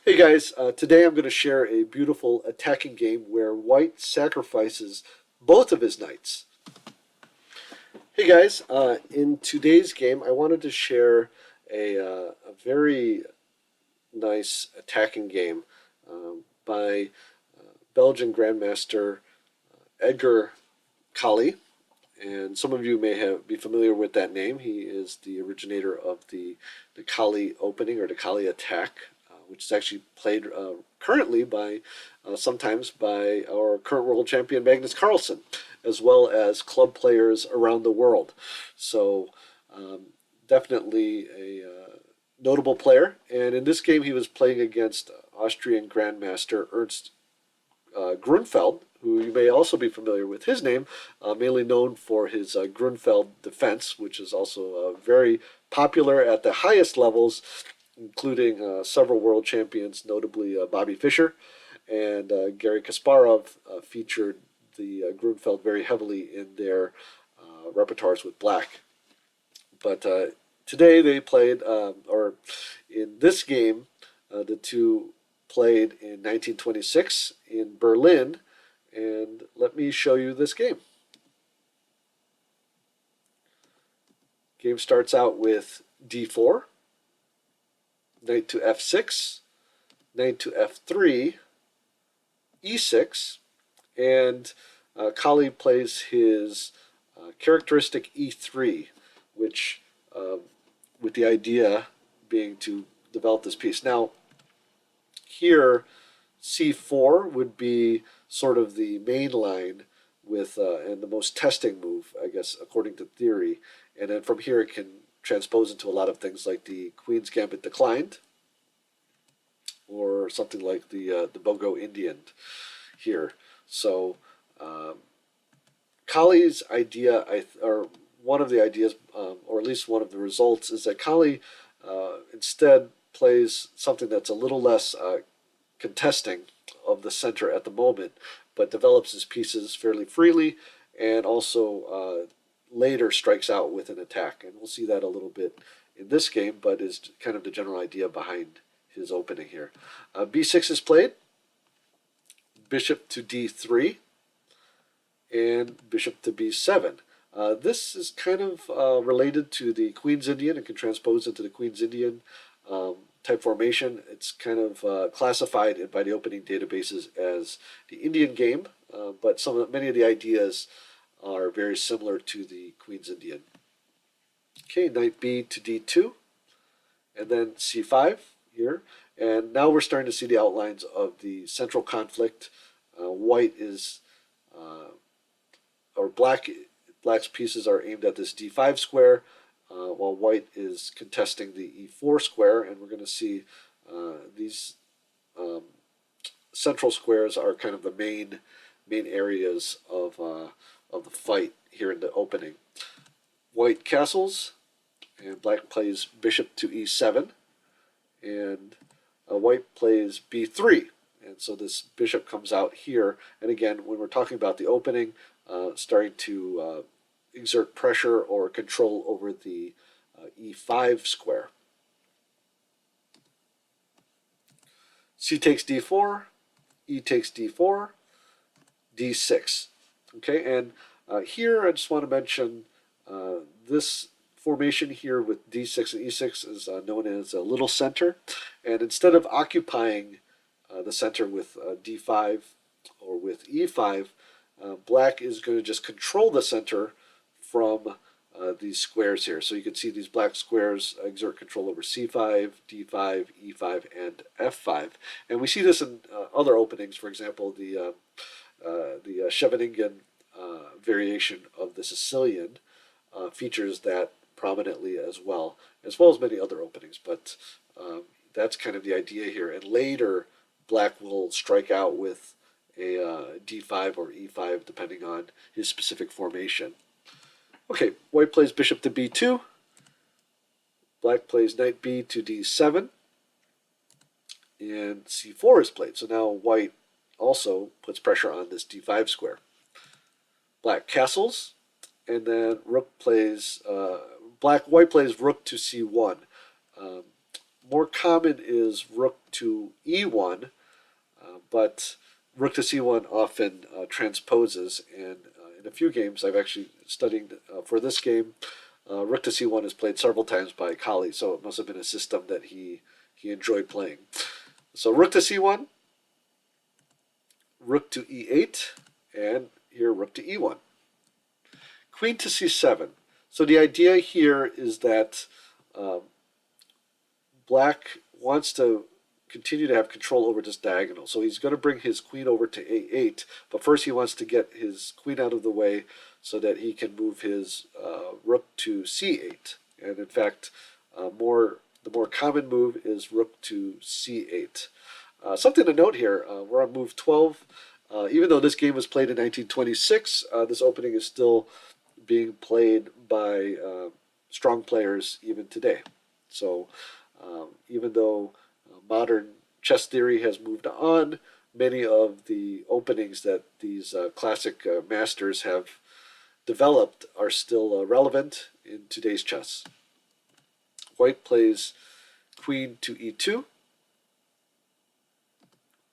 Hey guys, today I'm going to share a beautiful attacking game where white sacrifices both of his knights. Hey guys, in today's game I wanted to share a very nice attacking game by Belgian grandmaster Edgar Colle. And some of you may be familiar with that name. He is the originator of the Colle opening or the Colle attack, which is actually played currently by sometimes by our current world champion Magnus Carlsen, as well as club players around the world. So definitely a notable player. And in this game, he was playing against Austrian grandmaster Ernst Gruenfeld, who you may also be familiar with his name, mainly known for his Gruenfeld defense, which is also very popular at the highest levels, including several world champions, notably Bobby Fischer and Gary Kasparov featured the Gruenfeld very heavily in their repertoires with black. But today they played, or in this game, the two played in 1926 in Berlin, and let me show you this game. Game starts out with d4, knight to f6, knight to f3, e6, and Colle plays his characteristic e3, which with the idea being to develop this piece. Now, here, c4 would be sort of the main line with and the most testing move, I guess, according to theory. And then from here, it can transpose into a lot of things like the Queen's Gambit declined, or something like the Bogo Indian here. So Colle's idea, or one of the ideas, or at least one of the results, is that Colle instead plays something that's a little less contesting of the center at the moment, but develops his pieces fairly freely, and also later strikes out with an attack. And we'll see that a little bit in this game, but is kind of the general idea behind his opening here. b6 is played, bishop to d3, and bishop to b7. This is kind of related to the Queen's Indian and can transpose into the Queen's Indian type formation. It's kind of classified by the opening databases as the Indian game, but many of the ideas are very similar to the Queen's Indian. Okay, knight b to d2, and then c5 here. And now we're starting to see the outlines of the central conflict. White is, or black's pieces are aimed at this d5 square, while white is contesting the e4 square, and we're going to see these central squares are kind of the main areas of the fight here in the opening. White castles, and black plays bishop to e7, and white plays b3. And so this bishop comes out here. And again, when we're talking about the opening, starting to exert pressure or control over the e5 square. C takes d4, e takes d4, d6. Okay, and here I just want to mention this formation here with d6 and e6 is known as a little center. And instead of occupying the center with d5 or with e5, black is going to just control the center from these squares here. So you can see these black squares exert control over c5, d5, e5, and f5. And we see this in other openings. For example, the Scheveningen variation of the Sicilian features that prominently as well as many other openings. But that's kind of the idea here. And later, black will strike out with a d5 or e5, depending on his specific formation. Okay, white plays bishop to b2. Black plays knight b to d7. And c4 is played. So now white also puts pressure on this d5 square. Black castles, and then white plays rook to c1. more common is rook to e1, but rook to c1 often transposes, and in a few games I've actually studied for this game, rook to c1 is played several times by Colle, so it must have been a system that he enjoyed playing. So rook to c1, rook to e8, and here rook to e1. Queen to c7. So the idea here is that black wants to continue to have control over this diagonal. So he's going to bring his queen over to a8, but first he wants to get his queen out of the way so that he can move his rook to c8. And in fact, the more common move is rook to c8. Something to note here, we're on move 12. Even though this game was played in 1926, this opening is still being played by strong players even today. So even though modern chess theory has moved on, many of the openings that these classic masters have developed are still relevant in today's chess. White plays queen to e2,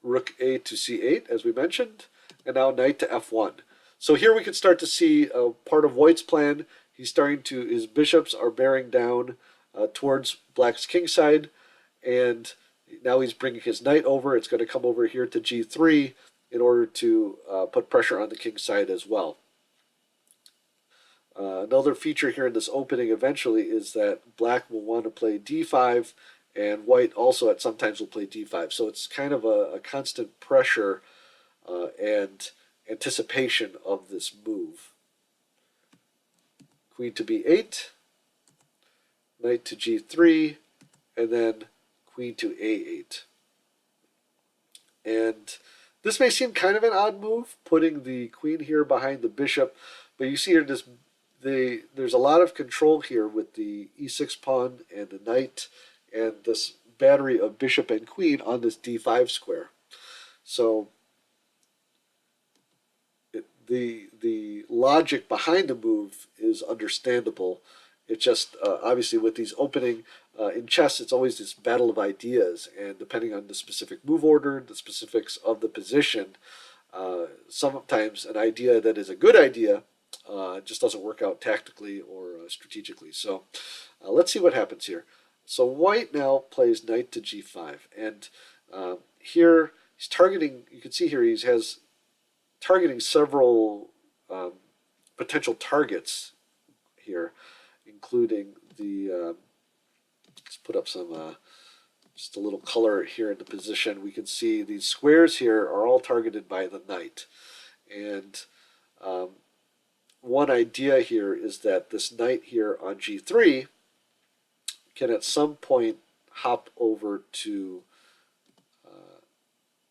rook a to c8, as we mentioned, and now knight to f1. So here we can start to see part of White's plan. He's starting to, his bishops are bearing down towards black's kingside, and now he's bringing his knight over. It's going to come over here to g3 in order to put pressure on the king's side as well. Another feature here in this opening eventually is that black will want to play d5, and white also at sometimes will play d5. So it's kind of a constant pressure and anticipation of this move. Queen to b8, knight to g3, and then queen to a8. And this may seem kind of an odd move, putting the queen here behind the bishop, but you see here there's a lot of control here with the e6 pawn and the knight and this battery of bishop and queen on this d5 square. So the logic behind the move is understandable. It's just obviously with these opening in chess, it's always this battle of ideas, and depending on the specific move order, the specifics of the position, sometimes an idea that is a good idea just doesn't work out tactically or strategically. So let's see what happens here. So white now plays knight to g5, and here he's targeting. You can see here he has targeting several potential targets here, including the. Let's put up some just a little color here in the position. We can see these squares here are all targeted by the knight, and one idea here is that this knight here on g3 can at some point hop over to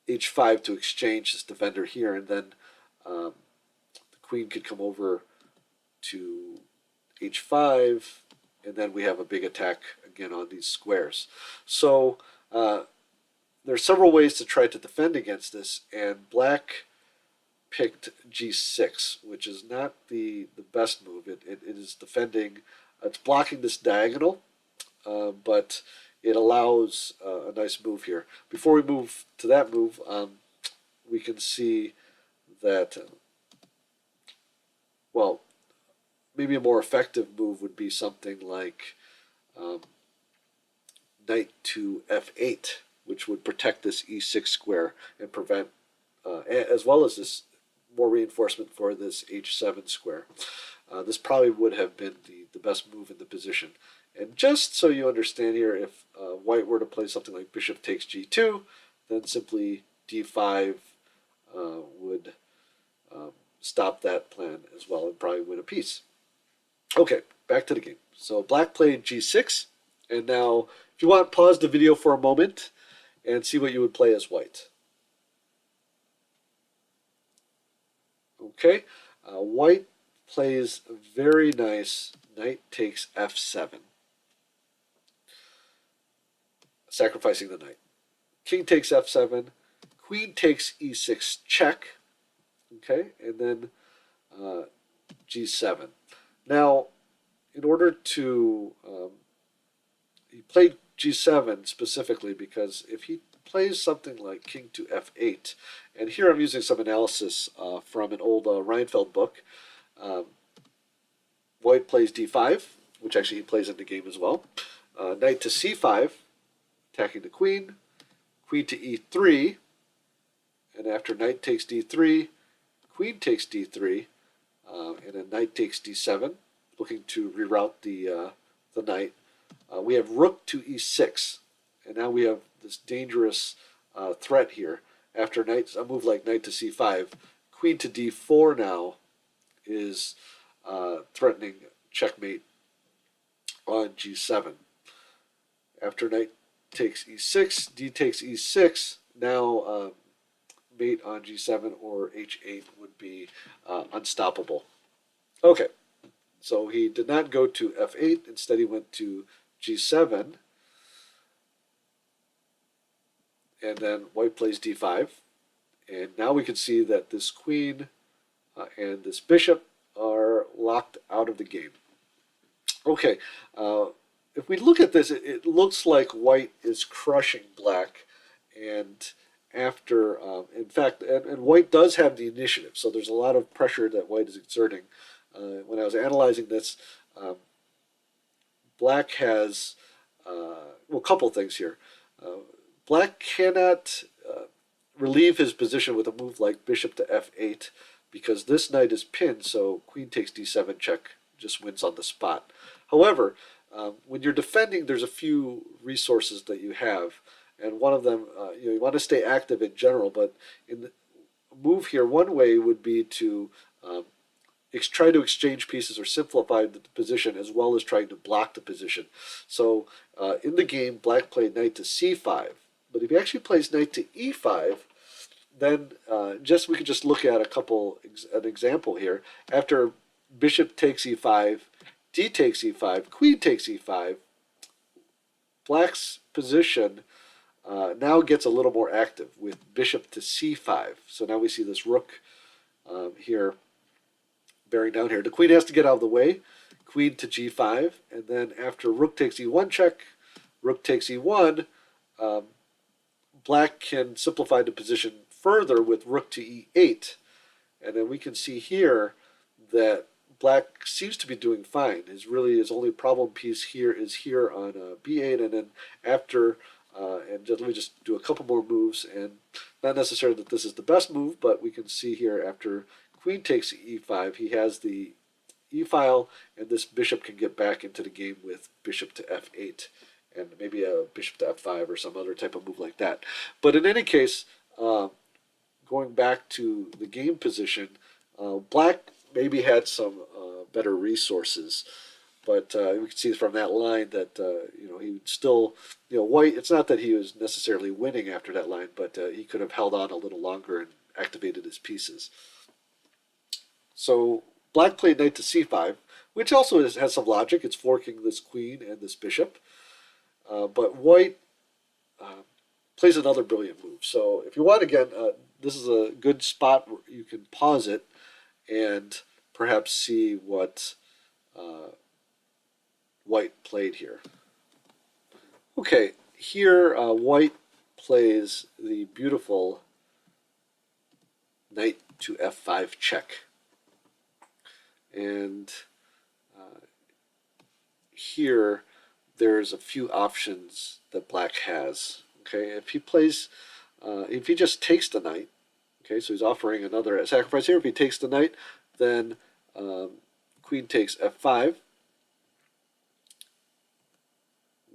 h5 to exchange this defender here, and then the queen could come over to h5, and then we have a big attack again on these squares. So there are several ways to try to defend against this, and black picked g6, which is not the best move. It is defending, it's blocking this diagonal, but it allows a nice move here. Before we move to that move, we can see that, well, maybe a more effective move would be something like knight to f8, which would protect this e6 square and prevent, as well as this more reinforcement for this h7 square. This probably would have been the best move in the position. And just so you understand here, if white were to play something like bishop takes g2, then simply d5 would stop that plan as well and probably win a piece. Okay, back to the game. So black played g6, and now if you want, pause the video for a moment and see what you would play as white. Okay, white plays a very nice knight takes f7, sacrificing the knight. King takes f7, queen takes e6 check, okay, and then g7. Now, in order to, he played g7 specifically because if he plays something like king to f8, and here I'm using some analysis from an old Reinfeld book. White plays d5, which actually he plays in the game as well. Knight to c5, attacking the queen. Queen to e3, and after knight takes d3, queen takes d3, and then knight takes d7, looking to reroute the knight. We have rook to e6, and now we have this dangerous threat here. After a move like knight to c5, queen to d4 now is threatening checkmate on g7. After knight takes e6, d takes e6, now mate on g7 or h8 would be unstoppable. Okay, so he did not go to f8, instead he went to g7, and then white plays d5, and now we can see that this queen and this bishop are locked out of the game. Okay, if we look at this, it looks like white is crushing black, and after, in fact, and white does have the initiative, so there's a lot of pressure that white is exerting. When I was analyzing this, black has, well, a couple things here. Black cannot relieve his position with a move like bishop to f8 because this knight is pinned, so queen takes d7 check just wins on the spot. However, when you're defending, there's a few resources that you have, and one of them, you want to stay active in general, but in the move here, one way would be to try to exchange pieces or simplify the position as well as trying to block the position. So in the game, black played knight to c5, but if he actually plays knight to e5, then we could just look at an example here. After bishop takes e5, d takes e5, queen takes e5, black's position now gets a little more active with bishop to c5. So now we see this rook here bearing down here. The queen has to get out of the way, queen to g5, and then after rook takes e1 check, rook takes e1, black can simplify the position further with rook to e8. And then we can see here that black seems to be doing fine. His only problem piece here is here on b8, and then after, let me just do a couple more moves, and not necessarily that this is the best move, but we can see here after queen takes e5, he has the e-file, and this bishop can get back into the game with bishop to f8, and maybe a bishop to f5 or some other type of move like that. But in any case, going back to the game position, black maybe had some better resources, but we can see from that line that he would still, white. It's not that he was necessarily winning after that line, but he could have held on a little longer and activated his pieces. So black played knight to c5, which also has some logic. It's forking this queen and this bishop, but white plays another brilliant move. So if you want, again, this is a good spot where you can pause it and perhaps see what white played here. Okay, here white plays the beautiful knight to f5 check. And here there's a few options that black has. Okay, if he just takes the knight, okay, so he's offering another sacrifice here. If he takes the knight, then queen takes f5,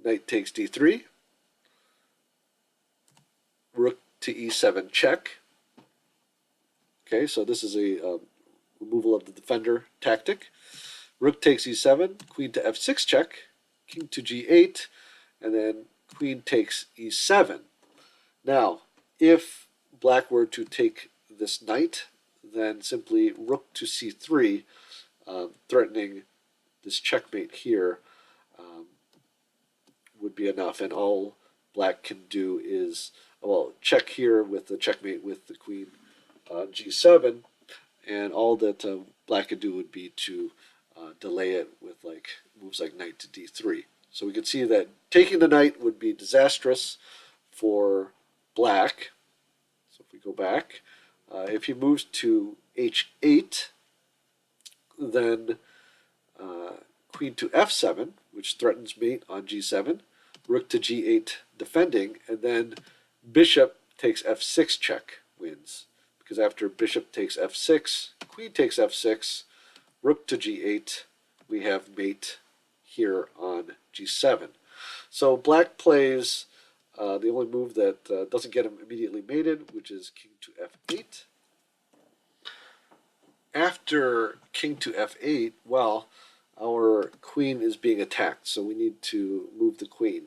knight takes d3, rook to e7 check. Okay, so this is a removal of the defender tactic. Rook takes e7, queen to f6 check, king to g8, and then queen takes e7. Now, if black were to take this knight, then simply rook to c3, threatening this checkmate here, would be enough, and all black can do is, well, check here with the checkmate with the queen g7, and all that black could do would be to delay it with moves like knight to d3. So we can see that taking the knight would be disastrous for black. So if we go back, if he moves to h8, then queen to f7, which threatens mate on g7, rook to g8 defending, and then bishop takes f6 check wins. Because after bishop takes f6, queen takes f6, rook to g8, we have mate here on g7. So black plays the only move that doesn't get him immediately mated, which is king to f8. After king to f8, well, our queen is being attacked, so we need to move the queen.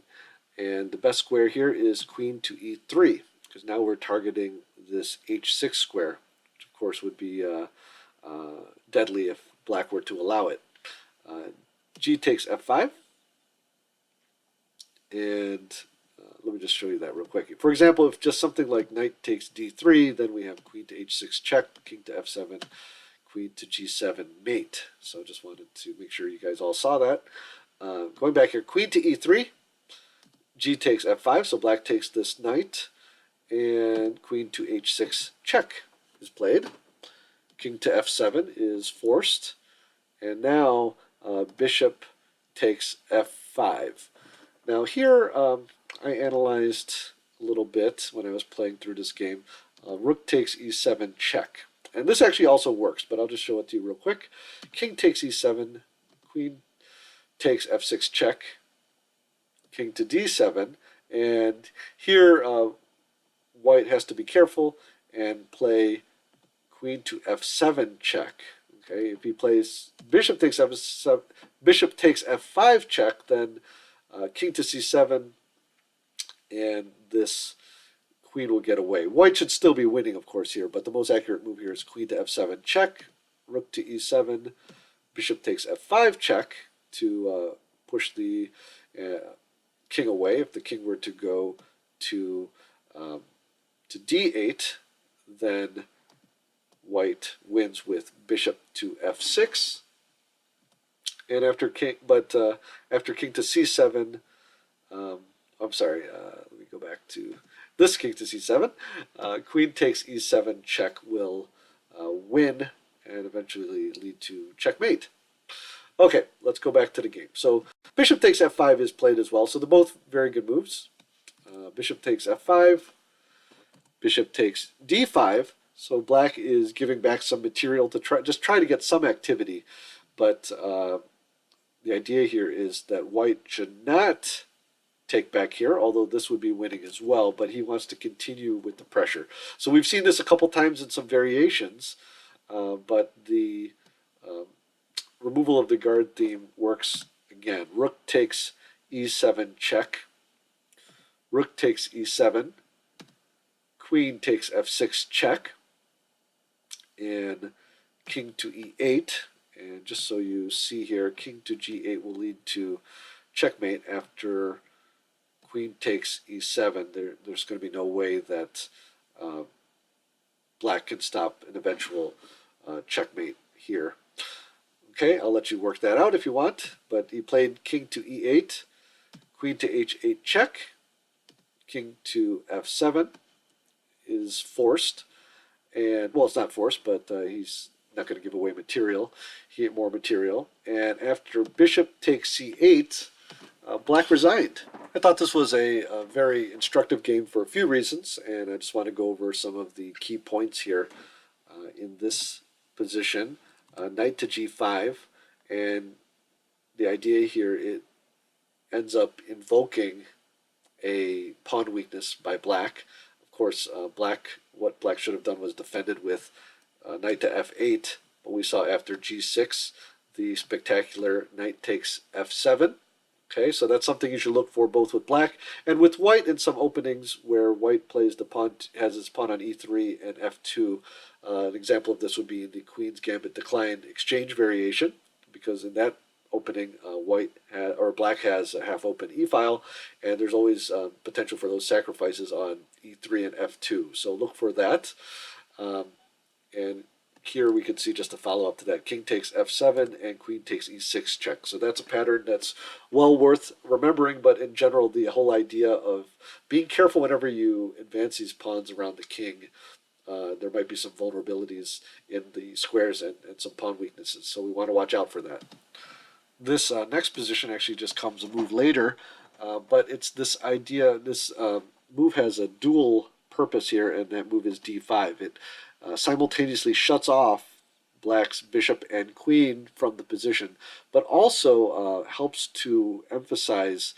And the best square here is queen to e3, because now we're targeting this h6 square, which of course would be deadly if black were to allow it. G takes f5, and let me just show you that real quick. For example, if just something like knight takes d3, then we have queen to h6 check, king to f7, queen to g7 mate. So just wanted to make sure you guys all saw that. Going back here, queen to e3, g takes f5, so black takes this knight, and queen to h6 check is played. King to f7 is forced, and now bishop takes f5. Now here I analyzed a little bit when I was playing through this game. Rook takes e7 check. And this actually also works, but I'll just show it to you real quick. King takes e7, queen takes f6 check, king to d7, and here white has to be careful and play queen to f7 check. Okay, if he plays bishop takes f7, bishop takes f5 check, then king to c7, and this queen will get away. White should still be winning, of course, here, but the most accurate move here is queen to f7 check, rook to e7, bishop takes f5 check to push the king away. If the king were to go to d8, then white wins with bishop to f6. And after king, after king to c7, I'm sorry. Let me go back to this king to c7. Queen takes e7 check will win and eventually lead to checkmate. Okay, let's go back to the game. So bishop takes f5 is played as well. So they're both very good moves. Bishop takes f5. Bishop takes d5. So black is giving back some material to try to get some activity. But the idea here is that white should not take back here, although this would be winning as well, but he wants to continue with the pressure. So we've seen this a couple times in some variations, but the removal of the guard theme works again. Rook takes e7 check, rook takes e7, queen takes f6 check, and king to e8. And just so you see here, king to g8 will lead to checkmate after queen takes e7. There's going to be no way that black can stop an eventual checkmate here. Okay, I'll let you work that out if you want, but he played king to e8, queen to h8 check, king to f7 is forced, and, well, it's not forced, but he's not going to give away material, more material, and after bishop takes c8, black resigned. I thought this was a very instructive game for a few reasons, and I just want to go over some of the key points here in this position. Knight to g5, and the idea here, it ends up invoking a pawn weakness by black. Of course, what black should have done was defended with knight to f8, but we saw after g6 the spectacular knight takes f7. Okay, so that's something you should look for both with black and with white in some openings where white plays the pawn, has his pawn on e3 and f2. An example of this would be in the Queen's Gambit Decline exchange variation, because in that opening, black has a half-open e-file, and there's always potential for those sacrifices on e3 and f2. So look for that, and here we can see just a follow-up to that. King takes f7 and queen takes e6 check. So that's a pattern that's well worth remembering, but in general, the whole idea of being careful whenever you advance these pawns around the king, there might be some vulnerabilities in the squares and some pawn weaknesses, so we want to watch out for that. This next position actually just comes a move later, but it's this idea, this move has a dual purpose here, and that move is d5. It simultaneously shuts off black's bishop and queen from the position, but also helps to emphasize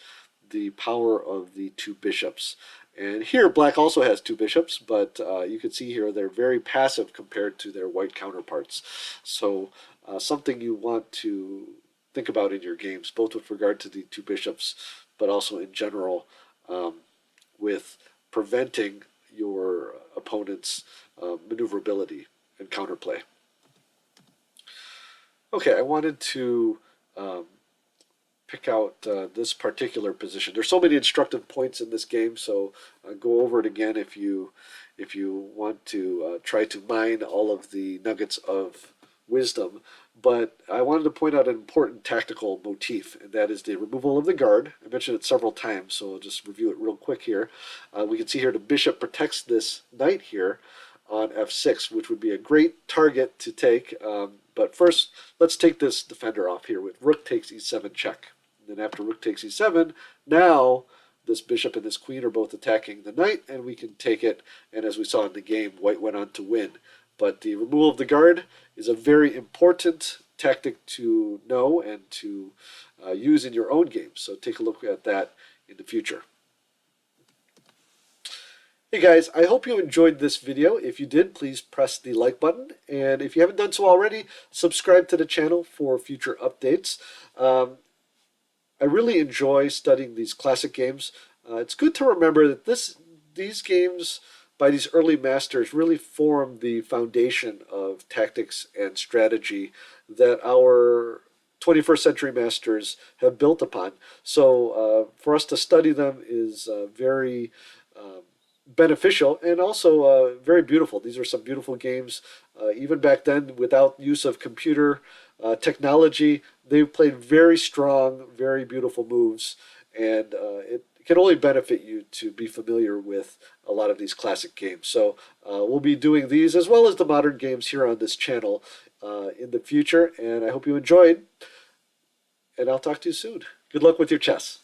the power of the two bishops. And here black also has two bishops, but you can see here they're very passive compared to their white counterparts. So something you want to think about in your games, both with regard to the two bishops, but also in general with preventing your opponent's maneuverability and counterplay. Okay, I wanted to pick out this particular position. There's so many instructive points in this game, so go over it again if you want to try to mine all of the nuggets of wisdom. But I wanted to point out an important tactical motif, and that is the removal of the guard. I mentioned it several times, so I'll just review it real quick here. We can see here the bishop protects this knight here on f6, which would be a great target to take. But first, let's take this defender off here with rook takes e7 check. And then after rook takes e7, now this bishop and this queen are both attacking the knight, and we can take it. And as we saw in the game, white went on to win. But the removal of the guard is a very important tactic to know and to use in your own games. So take a look at that in the future. Hey guys, I hope you enjoyed this video. If you did, please press the like button. And if you haven't done so already, subscribe to the channel for future updates. I really enjoy studying these classic games. It's good to remember that these games by these early masters really form the foundation of tactics and strategy that our 21st century masters have built upon. So for us to study them is very beneficial and also very beautiful. These are some beautiful games. Even back then, without use of computer technology, they played very strong, very beautiful moves, and it can only benefit you to be familiar with a lot of these classic games. So we'll be doing these as well as the modern games here on this channel in the future, and I hope you enjoyed, and I'll talk to you soon. Good luck with your chess.